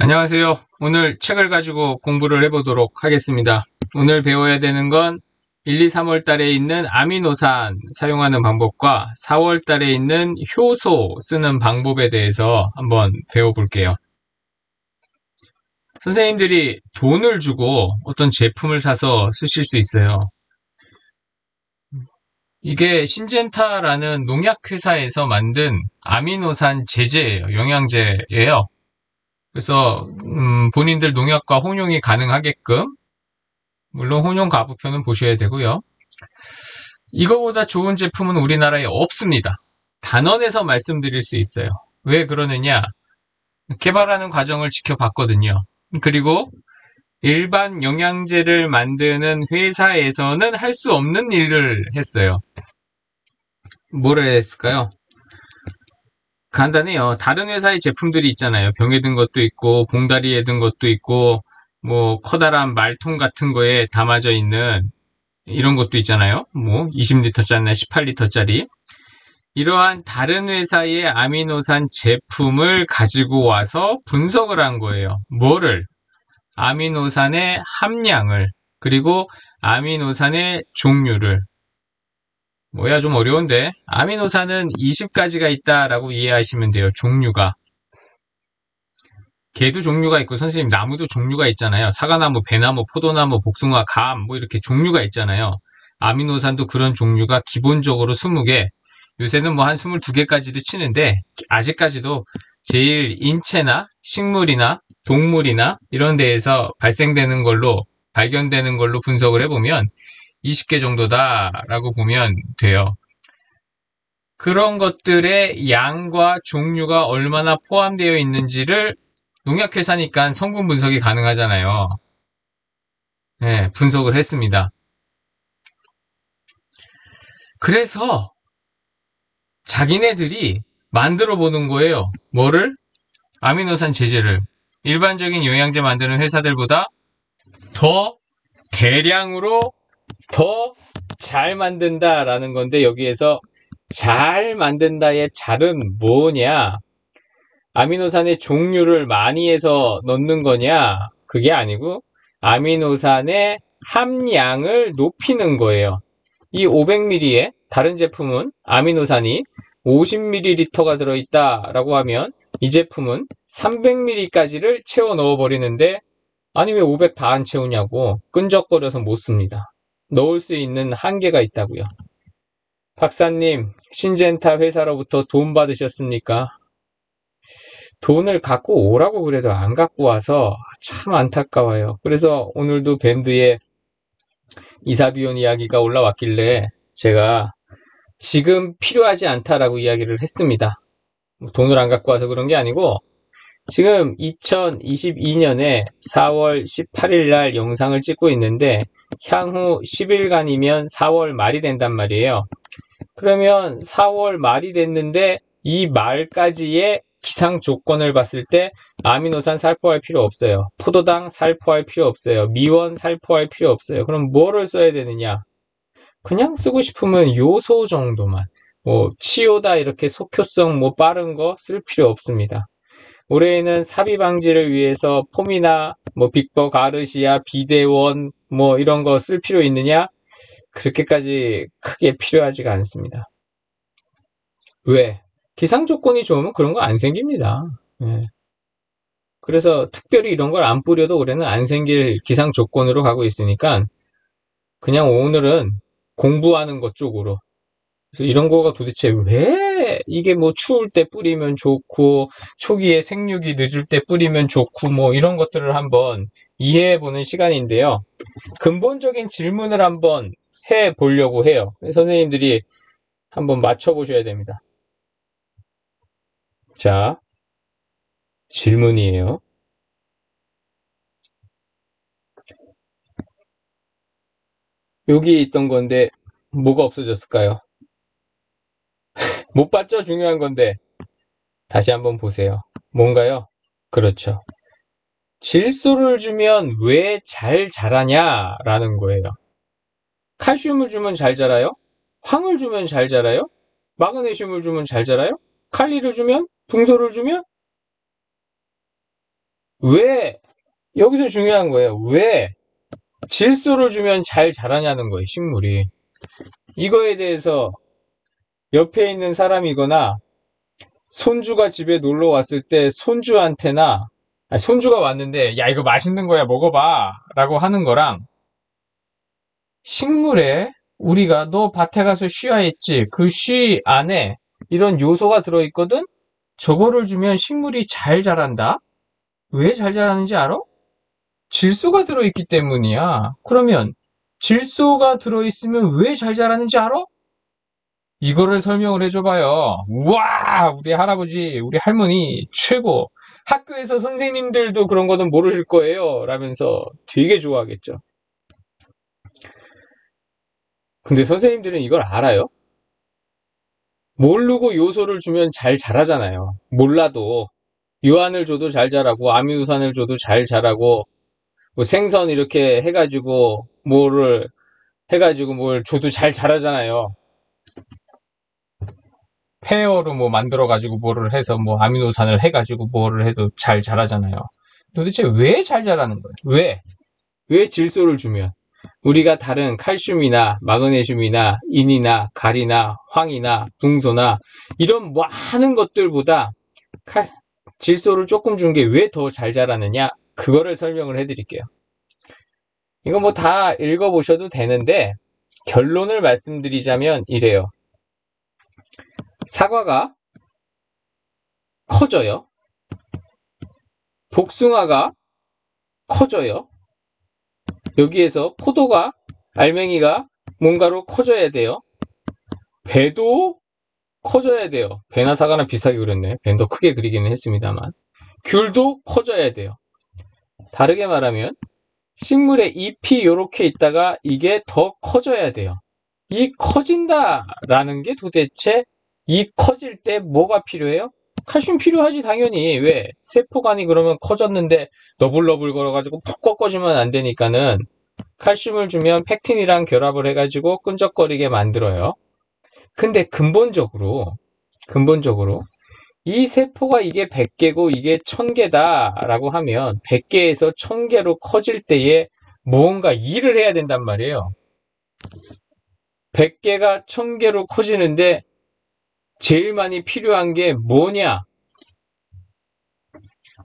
안녕하세요. 오늘 책을 가지고 공부를 해보도록 하겠습니다. 오늘 배워야 되는 건 1, 2, 3월 달에 있는 아미노산 사용하는 방법과 4월 달에 있는 효소 쓰는 방법에 대해서 한번 배워볼게요. 선생님들이 돈을 주고 어떤 제품을 사서 쓰실 수 있어요. 이게 신젠타라는 농약회사에서 만든 아미노산 제제예요. 영양제예요. 그래서 본인들 농약과 혼용이 가능하게끔, 물론 혼용 가부표는 보셔야 되고요. 이거보다 좋은 제품은 우리나라에 없습니다. 단언해서 말씀드릴 수 있어요. 왜 그러느냐? 개발하는 과정을 지켜봤거든요. 그리고 일반 영양제를 만드는 회사에서는 할 수 없는 일을 했어요. 뭐를 했을까요? 간단해요. 다른 회사의 제품들이 있잖아요. 병에 든 것도 있고 봉다리에 든 것도 있고 뭐 커다란 말통 같은 거에 담아져 있는 이런 것도 있잖아요. 뭐 20리터짜리나 18리터짜리. 이러한 다른 회사의 아미노산 제품을 가지고 와서 분석을 한 거예요. 뭐를? 아미노산의 함량을, 그리고 아미노산의 종류를. 뭐야, 좀 어려운데. 아미노산은 20가지가 있다라고 이해하시면 돼요. 종류가. 개도 종류가 있고, 선생님, 나무도 종류가 있잖아요. 사과나무, 배나무, 포도나무, 복숭아, 감, 뭐 이렇게 종류가 있잖아요. 아미노산도 그런 종류가 기본적으로 20개, 요새는 뭐 한 22개까지도 치는데, 아직까지도 제일 인체나 식물이나 동물이나 이런 데에서 발견되는 걸로 분석을 해보면 20개 정도다라고 보면 돼요. 그런 것들의 양과 종류가 얼마나 포함되어 있는지를 농약회사니까 성분 분석이 가능하잖아요. 네, 분석을 했습니다. 그래서 자기네들이 만들어 보는 거예요. 뭐를? 아미노산 제제를. 일반적인 영양제 만드는 회사들보다 더 대량으로 더 잘 만든다라는 건데, 여기에서 잘 만든다의 잘은 뭐냐? 아미노산의 종류를 많이 해서 넣는 거냐? 그게 아니고 아미노산의 함량을 높이는 거예요. 이 500ml에 다른 제품은 아미노산이 50ml가 들어있다라고 하면 이 제품은 300ml까지를 채워 넣어버리는데, 아니 왜 500 다 안 채우냐고 끈적거려서 못 씁니다. 넣을 수 있는 한계가 있다고요. 박사님, 신젠타 회사로부터 돈 받으셨습니까? 돈을 갖고 오라고 그래도 안 갖고 와서 참 안타까워요. 그래서 오늘도 밴드에 이사비용 이야기가 올라왔길래 제가 지금 필요하지 않다라고 이야기를 했습니다. 돈을 안 갖고 와서 그런 게 아니고, 지금 2022년에 4월 18일 날 영상을 찍고 있는데 향후 10일간이면 4월 말이 된단 말이에요. 그러면 4월 말이 됐는데 이 말까지의 기상 조건을 봤을 때 아미노산 살포할 필요 없어요. 포도당 살포할 필요 없어요. 미원 살포할 필요 없어요. 그럼 뭐를 써야 되느냐? 그냥 쓰고 싶으면 요소 정도만. 뭐 치요다 이렇게 속효성 뭐 빠른 거 쓸 필요 없습니다. 올해에는 사비 방지를 위해서 폼이나 뭐 빅버 가르시아 비대원 뭐 이런 거 쓸 필요 있느냐? 그렇게까지 크게 필요하지가 않습니다. 왜? 기상 조건이 좋으면 그런 거 안 생깁니다. 예. 그래서 특별히 이런 걸 안 뿌려도 올해는 안 생길 기상 조건으로 가고 있으니까 그냥 오늘은 공부하는 것 쪽으로. 그래서 이런 거가 도대체 왜 이게 뭐 추울 때 뿌리면 좋고 초기에 생육이 늦을 때 뿌리면 좋고 뭐 이런 것들을 한번 이해해 보는 시간인데요. 근본적인 질문을 한번 해 보려고 해요. 선생님들이 한번 맞춰 보셔야 됩니다. 자, 질문이에요. 여기 있던 건데 뭐가 없어졌을까요? 못 봤죠? 중요한 건데. 다시 한번 보세요. 뭔가요? 그렇죠. 질소를 주면 왜 잘 자라냐라는 거예요. 칼슘을 주면 잘 자라요? 황을 주면 잘 자라요? 마그네슘을 주면 잘 자라요? 칼리를 주면? 붕소를 주면? 왜, 여기서 중요한 거예요. 왜 질소를 주면 잘 자라냐는 거예요, 식물이. 이거에 대해서 옆에 있는 사람이거나 손주가 집에 놀러 왔을 때 손주한테나, 아니, 손주가 왔는데, 야, 이거 맛있는 거야, 먹어봐. 라고 하는 거랑, 식물에 우리가 너 밭에 가서 쉬어야 했지. 그 쉬 안에 이런 요소가 들어있거든? 저거를 주면 식물이 잘 자란다? 왜 잘 자라는지 알아? 질소가 들어있기 때문이야. 그러면 질소가 들어있으면 왜 잘 자라는지 알아? 이거를 설명을 해줘봐요. 우와! 우리 할아버지, 우리 할머니, 최고. 학교에서 선생님들도 그런 거는 모르실 거예요. 라면서 되게 좋아하겠죠. 근데 선생님들은 이걸 알아요? 모르고 요소를 주면 잘 자라잖아요. 몰라도. 유한을 줘도 잘 자라고, 아미노산을 줘도 잘 자라고, 뭐 생선 이렇게 해가지고, 뭘 줘도 잘 자라잖아요. 페어로 뭐 만들어가지고 뭐를 해서 뭐 아미노산을 해가지고 뭐를 해도 잘 자라잖아요. 도대체 왜 잘 자라는 거예요? 왜? 왜 질소를 주면? 우리가 다른 칼슘이나 마그네슘이나 인이나 가리나 황이나 붕소나 이런 많은 것들보다 질소를 조금 준 게 왜 더 잘 자라느냐? 그거를 설명을 해드릴게요. 이거 뭐 다 읽어보셔도 되는데 결론을 말씀드리자면 이래요. 사과가 커져요. 복숭아가 커져요. 여기에서 포도가, 알맹이가 뭔가로 커져야 돼요. 배도 커져야 돼요. 배나 사과나 비슷하게 그렸네. 배는 더 크게 그리기는 했습니다만. 귤도 커져야 돼요. 다르게 말하면 식물의 잎이 이렇게 있다가 이게 더 커져야 돼요. 이 커진다라는 게 도대체 이 커질 때 뭐가 필요해요? 칼슘 필요하지 당연히. 왜? 세포간이 그러면 커졌는데 너블너블 걸어가지고 푹 꺾어지면 안 되니까는 칼슘을 주면 팩틴이랑 결합을 해가지고 끈적거리게 만들어요. 근데 근본적으로 이 세포가 이게 100개고 이게 1000개다 라고 하면 100개에서 1000개로 커질 때에 무언가 일을 해야 된단 말이에요. 100개가 1000개로 커지는데 제일 많이 필요한 게 뭐냐?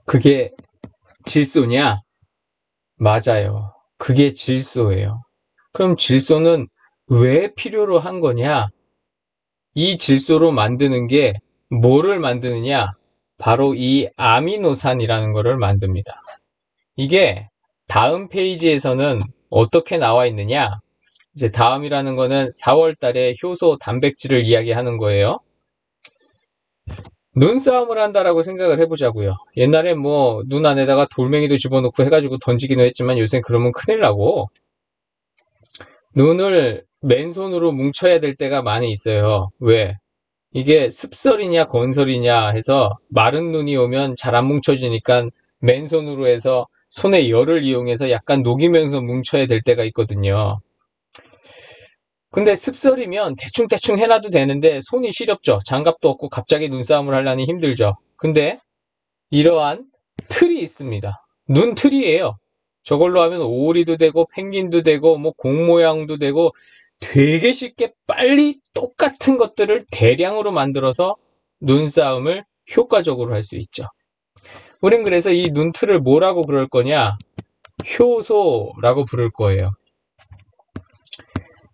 그게 질소냐? 맞아요. 그게 질소예요. 그럼 질소는 왜 필요로 한 거냐? 이 질소로 만드는 게 뭐를 만드느냐? 바로 이 아미노산이라는 거를 만듭니다. 이게 다음 페이지에서는 어떻게 나와 있느냐? 이제 다음이라는 거는 4월 달에 효소 단백질을 이야기하는 거예요. 눈싸움을 한다라고 생각을 해보자고요. 옛날에 뭐 눈 안에다가 돌멩이도 집어넣고 해가지고 던지기는 했지만 요새 그러면 큰일 나고 눈을 맨손으로 뭉쳐야 될 때가 많이 있어요. 왜? 이게 습설이냐 건설이냐 해서 마른 눈이 오면 잘 안 뭉쳐지니까 맨손으로 해서 손의 열을 이용해서 약간 녹이면서 뭉쳐야 될 때가 있거든요. 근데 습설이면 대충 해놔도 되는데 손이 시렵죠. 장갑도 없고 갑자기 눈싸움을 하려니 힘들죠. 근데 이러한 틀이 있습니다. 눈 틀이에요. 저걸로 하면 오리도 되고 펭귄도 되고 뭐 공 모양도 되고 되게 쉽게 빨리 똑같은 것들을 대량으로 만들어서 눈싸움을 효과적으로 할 수 있죠. 우린 그래서 이 눈틀을 뭐라고 그럴 거냐? 효소라고 부를 거예요.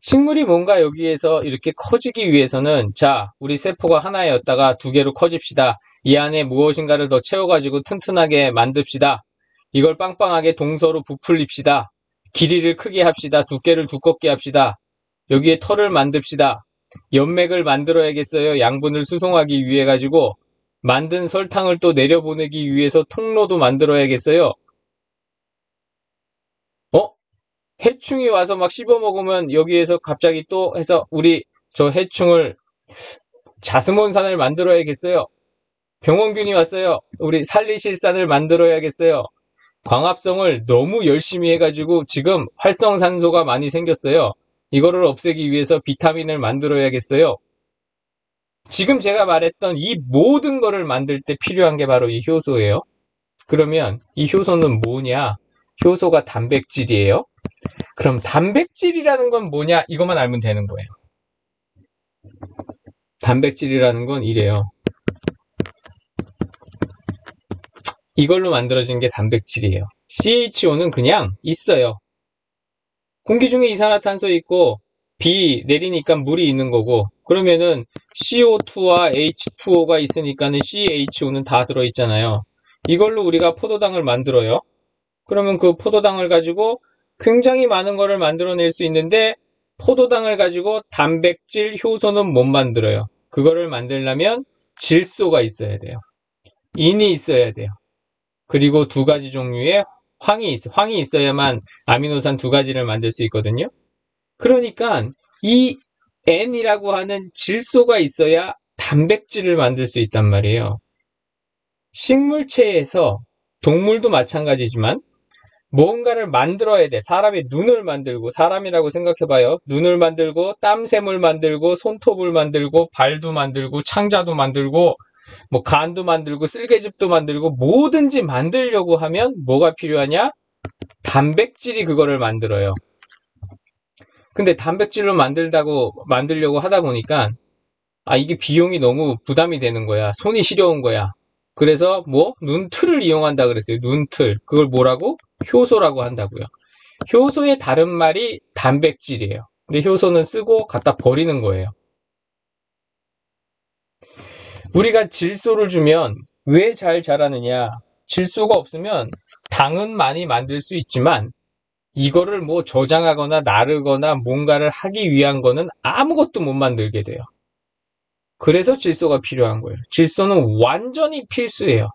식물이 뭔가 여기에서 이렇게 커지기 위해서는 자, 우리 세포가 하나였다가 두 개로 커집시다. 이 안에 무엇인가를 더 채워가지고 튼튼하게 만듭시다. 이걸 빵빵하게 동서로 부풀립시다. 길이를 크게 합시다. 두께를 두껍게 합시다. 여기에 털을 만듭시다. 연맥을 만들어야겠어요. 양분을 수송하기 위해 가지고 만든 설탕을 또 내려보내기 위해서 통로도 만들어야겠어요. 해충이 와서 막 씹어먹으면 여기에서 갑자기 또 해서 우리 저 해충을 자스몬산을 만들어야겠어요. 병원균이 왔어요. 우리 살리실산을 만들어야겠어요. 광합성을 너무 열심히 해가지고 지금 활성산소가 많이 생겼어요. 이거를 없애기 위해서 비타민을 만들어야겠어요. 지금 제가 말했던 이 모든 거를 만들 때 필요한 게 바로 이 효소예요. 그러면 이 효소는 뭐냐? 효소가 단백질이에요. 그럼 단백질이라는 건 뭐냐? 이것만 알면 되는 거예요. 단백질이라는 건 이래요. 이걸로 만들어진 게 단백질이에요. CHO는 그냥 있어요. 공기 중에 이산화탄소 있고 비 내리니까 물이 있는 거고, 그러면은 CO2와 H2O가 있으니까는 CHO는 다 들어있잖아요. 이걸로 우리가 포도당을 만들어요. 그러면 그 포도당을 가지고 굉장히 많은 거를 만들어낼 수 있는데, 포도당을 가지고 단백질 효소는 못 만들어요. 그거를 만들려면 질소가 있어야 돼요. 인이 있어야 돼요. 그리고 두 가지 종류의 황이 있어야만 아미노산 두 가지를 만들 수 있거든요. 그러니까 이 N이라고 하는 질소가 있어야 단백질을 만들 수 있단 말이에요. 식물체에서, 동물도 마찬가지지만 뭔가를 만들어야 돼. 사람의 눈을 만들고, 사람이라고 생각해봐요. 눈을 만들고, 땀샘을 만들고, 손톱을 만들고, 발도 만들고, 창자도 만들고, 뭐 간도 만들고, 쓸개즙도 만들고, 뭐든지 만들려고 하면 뭐가 필요하냐? 단백질이 그거를 만들어요. 근데 단백질로 만들려고 하다 보니까 이게 비용이 너무 부담이 되는 거야. 손이 시려운 거야. 그래서 눈틀을 이용한다 그랬어요. 눈틀. 그걸 뭐라고? 효소라고 한다고요. 효소의 다른 말이 단백질이에요. 근데 효소는 쓰고 갖다 버리는 거예요. 우리가 질소를 주면 왜 잘 자라느냐? 질소가 없으면 당은 많이 만들 수 있지만 이거를 저장하거나 나르거나 뭔가를 하기 위한 거는 아무것도 못 만들게 돼요. 그래서 질소가 필요한 거예요. 질소는 완전히 필수예요.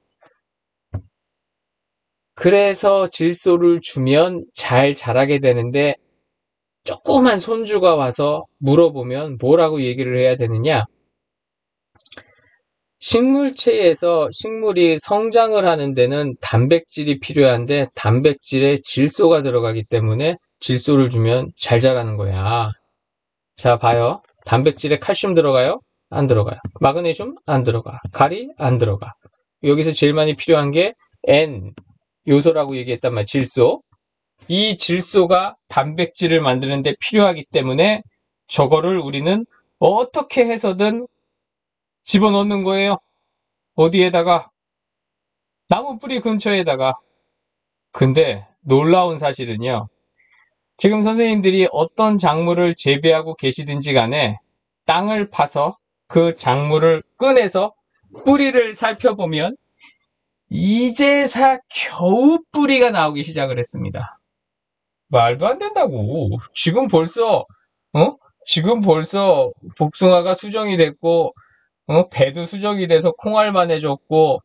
그래서 질소를 주면 잘 자라게 되는데, 조그만 손주가 와서 물어보면 뭐라고 얘기를 해야 되느냐? 식물체에서 식물이 성장을 하는 데는 단백질이 필요한데 단백질에 질소가 들어가기 때문에 질소를 주면 잘 자라는 거야. 자, 봐요. 단백질에 칼슘 들어가요? 안 들어가요. 마그네슘? 안 들어가. 가리? 안 들어가. 여기서 제일 많이 필요한 게 N 요소라고 얘기했단 말이야. 질소. 이 질소가 단백질을 만드는데 필요하기 때문에 저거를 우리는 어떻게 해서든 집어넣는 거예요. 어디에다가? 나무 뿌리 근처에다가. 근데 놀라운 사실은요. 지금 선생님들이 어떤 작물을 재배하고 계시든지 간에 땅을 파서 그 작물을 꺼내서 뿌리를 살펴보면 이제사 겨우 뿌리가 나오기 시작을 했습니다. 말도 안 된다고. 지금 벌써 복숭아가 수정이 됐고, 배도 수정이 돼서 콩알만 해졌고,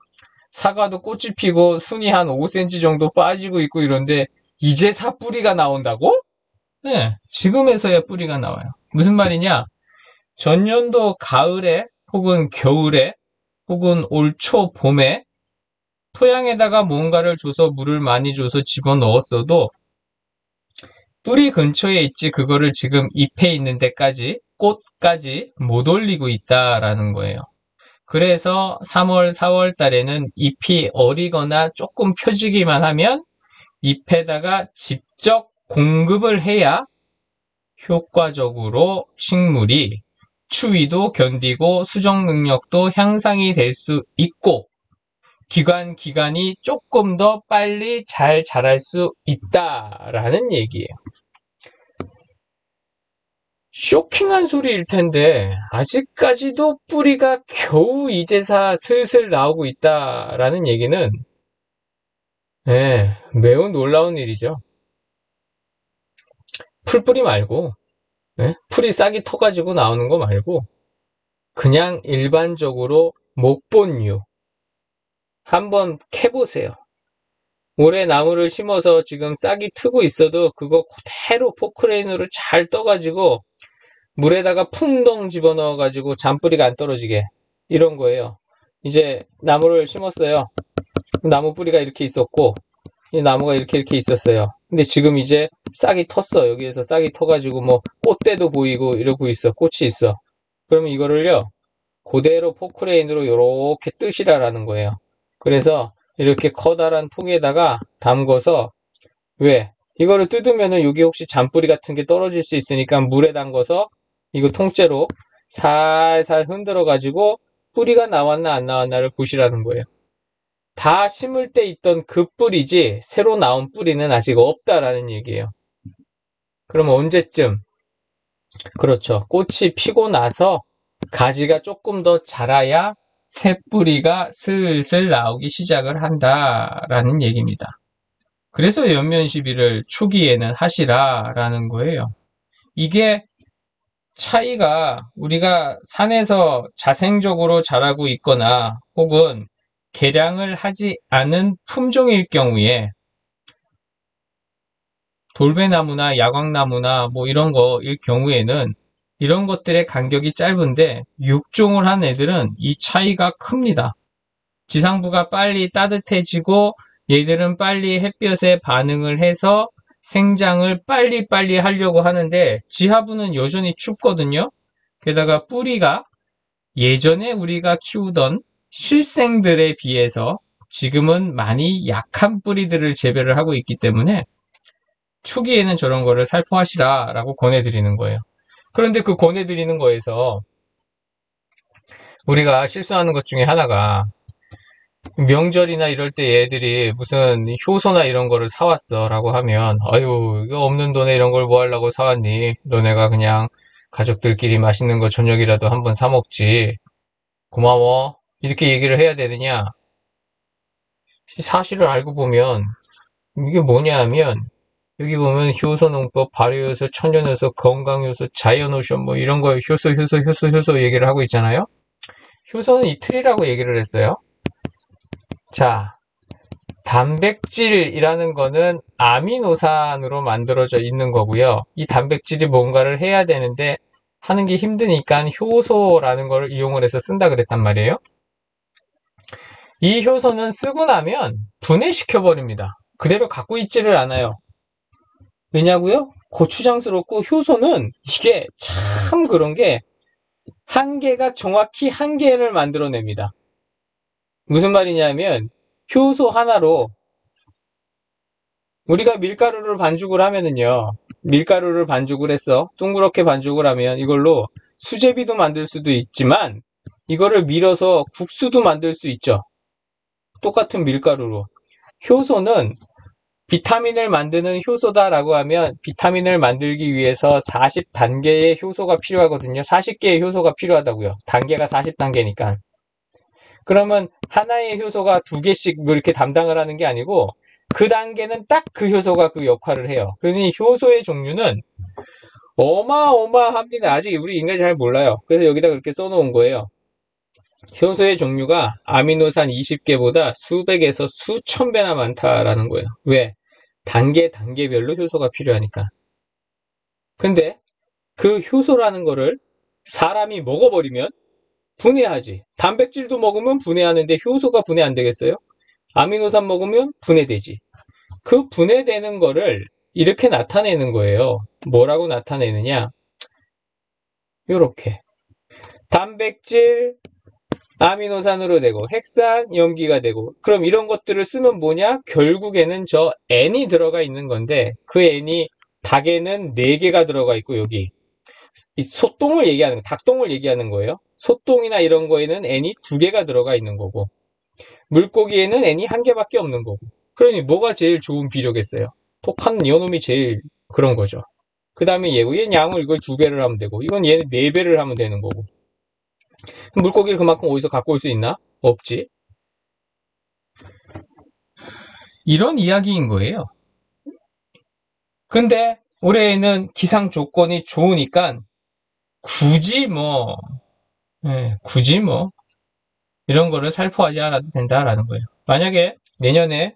사과도 꽃이 피고 순이 한 5cm 정도 빠지고 있고 이런데 이제사 뿌리가 나온다고? 네, 지금에서야 뿌리가 나와요. 무슨 말이냐? 전년도 가을에 혹은 겨울에 혹은 올 초 봄에 토양에다가 뭔가를 줘서 물을 많이 줘서 집어넣었어도 뿌리 근처에 있지, 그거를 지금 잎에 있는 데까지, 꽃까지 못 올리고 있다라는 거예요. 그래서 3월, 4월 달에는 잎이 어리거나 조금 펴지기만 하면 잎에다가 직접 공급을 해야 효과적으로 식물이 추위도 견디고 수정 능력도 향상이 될 수 있고 기간이 조금 더 빨리 잘 자랄 수 있다라는 얘기예요. 쇼킹한 소리일 텐데 아직까지도 뿌리가 겨우 이제사 슬슬 나오고 있다라는 얘기는 매우 놀라운 일이죠. 풀뿌리 말고, 풀이 싹이 터가지고 나오는 거 말고 그냥 일반적으로 목본류 한번 캐보세요. 올해 나무를 심어서 지금 싹이 트고 있어도 그거 그대로 포크레인으로 잘 떠가지고 물에다가 풍덩 집어넣어가지고 잔뿌리가 안 떨어지게, 이런 거예요. 이제 나무를 심었어요. 나무 뿌리가 이렇게 있었고 이 나무가 이렇게 있었어요. 근데 지금 이제 싹이 텄어. 여기에서 싹이 터가지고 꽃대도 보이고 이러고 있어. 꽃이 있어. 그러면 이거를요 그대로 포크레인으로 이렇게 뜨시라라는 거예요. 그래서 이렇게 커다란 통에다가 담궈서, 왜? 이거를 뜯으면은 여기 혹시 잔뿌리 같은 게 떨어질 수 있으니까 물에 담궈서 이거 통째로 살살 흔들어 가지고 뿌리가 나왔나 안 나왔나를 보시라는 거예요. 다 심을 때 있던 그 뿌리지 새로 나온 뿌리는 아직 없다라는 얘기예요. 그럼 언제쯤? 그렇죠. 꽃이 피고 나서 가지가 조금 더 자라야 새 뿌리가 슬슬 나오기 시작을 한다라는 얘기입니다. 그래서 연면 시비를 초기에는 하시라라는 거예요. 이게 차이가 우리가 산에서 자생적으로 자라고 있거나 혹은 개량을 하지 않은 품종일 경우에 돌배나무나 야광나무나 뭐 이런 거일 경우에는 이런 것들의 간격이 짧은데 육종을 한 애들은 이 차이가 큽니다. 지상부가 빨리 따뜻해지고 얘들은 빨리 햇볕에 반응을 해서 생장을 빨리빨리 하려고 하는데 지하부는 여전히 춥거든요. 게다가 뿌리가 예전에 우리가 키우던 실생들에 비해서 지금은 많이 약한 뿌리들을 재배를 하고 있기 때문에 초기에는 저런 거를 살포하시라 라고 권해드리는 거예요. 그런데 그 권해드리는 거에서 우리가 실수하는 것 중에 하나가 명절이나 이럴 때 얘들이 무슨 효소나 이런 거를 사왔어 라고 하면 아유 이거 없는 돈에 이런 걸 뭐 하려고 사왔니? 너네가 그냥 가족들끼리 맛있는 거 저녁이라도 한번 사 먹지. 고마워. 이렇게 얘기를 해야 되느냐? 사실을 알고 보면 이게 뭐냐 하면 여기 보면 효소농법, 발효효소, 천연효소, 건강효소, 자연오션 뭐 이런 거 효소 얘기를 하고 있잖아요. 효소는 이틀이라고 얘기를 했어요. 자, 단백질이라는 거는 아미노산으로 만들어져 있는 거고요. 이 단백질이 뭔가를 해야 되는데 하는 게 힘드니까 효소라는 걸 이용을 해서 쓴다 그랬단 말이에요. 이 효소는 쓰고 나면 분해시켜 버립니다. 그대로 갖고 있지를 않아요. 왜냐고요? 고추장스럽고 효소는 이게 참 그런 게 한계가 정확히 한계를 만들어냅니다. 무슨 말이냐면 효소 하나로 우리가 밀가루를 반죽을 하면은요. 밀가루를 반죽을 했어. 둥그렇게 반죽을 하면 이걸로 수제비도 만들 수도 있지만 이거를 밀어서 국수도 만들 수 있죠. 똑같은 밀가루로. 효소는 비타민을 만드는 효소다라고 하면 비타민을 만들기 위해서 40단계의 효소가 필요하거든요. 40개의 효소가 필요하다고요. 단계가 40단계니까. 그러면 하나의 효소가 2개씩 뭐 이렇게 담당을 하는 게 아니고 그 단계는 딱 그 효소가 그 역할을 해요. 그러니 효소의 종류는 어마어마합니다. 아직 우리 인간이 잘 몰라요. 그래서 여기다 그렇게 써놓은 거예요. 효소의 종류가 아미노산 20개보다 수백에서 수천 배나 많다라는 거예요. 왜? 단계별로 효소가 필요하니까. 근데 그 효소라는 거를 사람이 먹어버리면 분해하지. 단백질도 먹으면 분해하는데 효소가 분해 안 되겠어요? 아미노산 먹으면 분해되지. 그 분해되는 거를 이렇게 나타내는 거예요. 뭐라고 나타내느냐? 요렇게. 단백질, 아미노산으로 되고 핵산, 염기가 되고 그럼 이런 것들을 쓰면 뭐냐? 결국에는 저 N이 들어가 있는 건데 그 N이 닭에는 4개가 들어가 있고 여기 이 소똥을 얘기하는 닭똥을 얘기하는 거예요. 소똥이나 이런 거에는 N이 2개가 들어가 있는 거고 물고기에는 N이 1개밖에 없는 거고 그러니 뭐가 제일 좋은 비료겠어요? 독한 요놈이 제일 그런 거죠. 그 다음에 얘고 얘는 양을 이걸 2배를 하면 되고 이건 얘는 4배를 하면 되는 거고 물고기를 그만큼 어디서 갖고 올 수 있나? 없지. 이런 이야기인 거예요. 근데 올해에는 기상 조건이 좋으니까 굳이 뭐 이런 거를 살포하지 않아도 된다라는 거예요. 만약에 내년에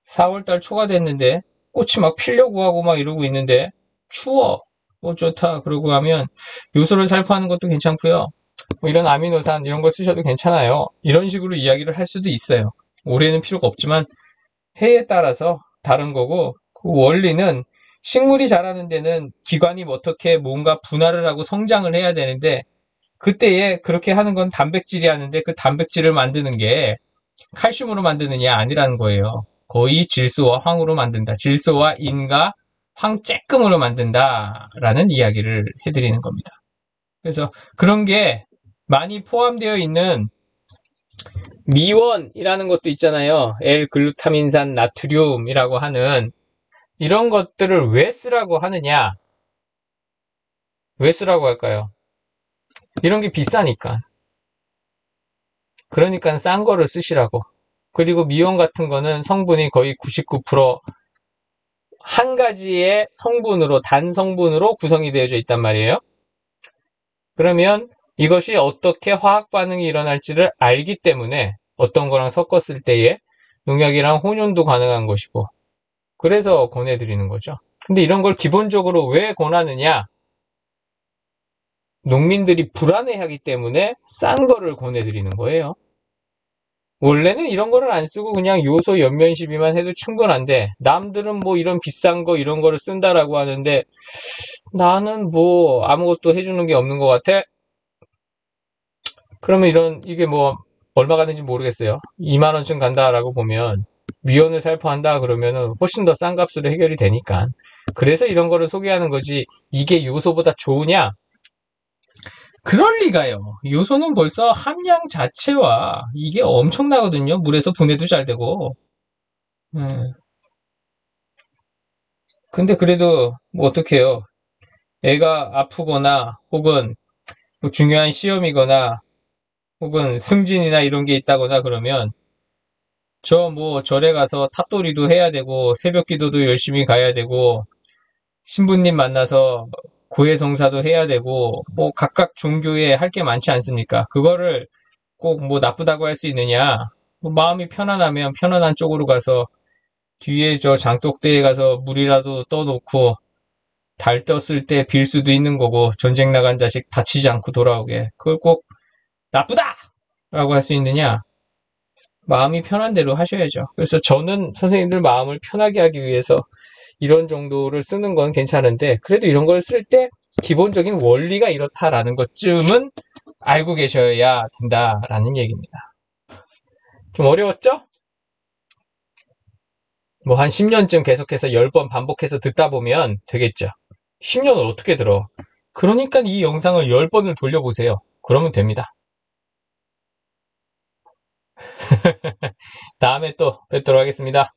4월달 초가 됐는데 꽃이 막 피려고 하고 막 이러고 있는데 추워. 뭐 좋다. 그러고 하면 요소를 살포하는 것도 괜찮고요. 뭐 이런 아미노산 이런 거 쓰셔도 괜찮아요. 이런 식으로 이야기를 할 수도 있어요. 올해는 필요가 없지만 해에 따라서 다른 거고 그 원리는 식물이 자라는 데는 기관이 어떻게 뭔가 분할을 하고 성장을 해야 되는데 그때에 그렇게 하는 건 단백질이 하는데 그 단백질을 만드는 게 칼슘으로 만드느냐 아니라는 거예요. 거의 질소와 황으로 만든다. 질소와 인과 황 쬐끔으로 만든다라는 이야기를 해드리는 겁니다. 그래서 그런 게 많이 포함되어 있는 미원이라는 것도 있잖아요. L글루타민산 나트륨이라고 하는 이런 것들을 왜 쓰라고 하느냐? 왜 쓰라고 할까요? 이런 게 비싸니까. 그러니까 싼 거를 쓰시라고. 그리고 미원 같은 거는 성분이 거의 99%한 가지의 성분으로, 단 성분으로 구성이 되어져 있단 말이에요. 그러면 이것이 어떻게 화학 반응이 일어날지를 알기 때문에 어떤 거랑 섞었을 때에 농약이랑 혼용도 가능한 것이고, 그래서 권해드리는 거죠. 근데 이런 걸 기본적으로 왜 권하느냐? 농민들이 불안해하기 때문에 싼 거를 권해드리는 거예요. 원래는 이런 거를 안 쓰고 그냥 요소 연면 시비만 해도 충분한데, 남들은 뭐 이런 비싼 거 이런 거를 쓴다라고 하는데 나는 뭐 아무것도 해주는 게 없는 것 같아. 그러면 이게 뭐 얼마 가는지 모르겠어요. 2만 원쯤 간다라고 보면 미연을 살포한다 그러면은 훨씬 더 싼 값으로 해결이 되니까. 그래서 이런 거를 소개하는 거지. 이게 요소보다 좋으냐? 그럴 리가요. 요소는 벌써 함량 자체와 이게 엄청나거든요. 물에서 분해도 잘 되고. 음. 근데 그래도 뭐 어떡해요. 애가 아프거나 혹은 뭐 중요한 시험이거나 혹은 승진이나 이런 게 있다거나 그러면 절에 가서 탑도리도 해야 되고 새벽 기도도 열심히 가야 되고 신부님 만나서 고해성사도 해야 되고 뭐 각각 종교에 할 게 많지 않습니까? 그거를 꼭 뭐 나쁘다고 할 수 있느냐? 뭐 마음이 편안하면 편안한 쪽으로 가서 뒤에 저 장독대에 가서 물이라도 떠놓고 달 떴을 때 빌 수도 있는 거고 전쟁 나간 자식 다치지 않고 돌아오게 그걸 꼭 나쁘다! 라고 할 수 있느냐? 마음이 편한 대로 하셔야죠. 그래서 저는 선생님들 마음을 편하게 하기 위해서 이런 정도를 쓰는 건 괜찮은데 그래도 이런 걸 쓸 때 기본적인 원리가 이렇다라는 것쯤은 알고 계셔야 된다라는 얘기입니다. 좀 어려웠죠? 뭐 한 10년쯤 계속해서 10번 반복해서 듣다 보면 되겠죠. 10년을 어떻게 들어? 그러니까 이 영상을 10번을 돌려보세요. 그러면 됩니다. 다음에 또 뵙도록 하겠습니다.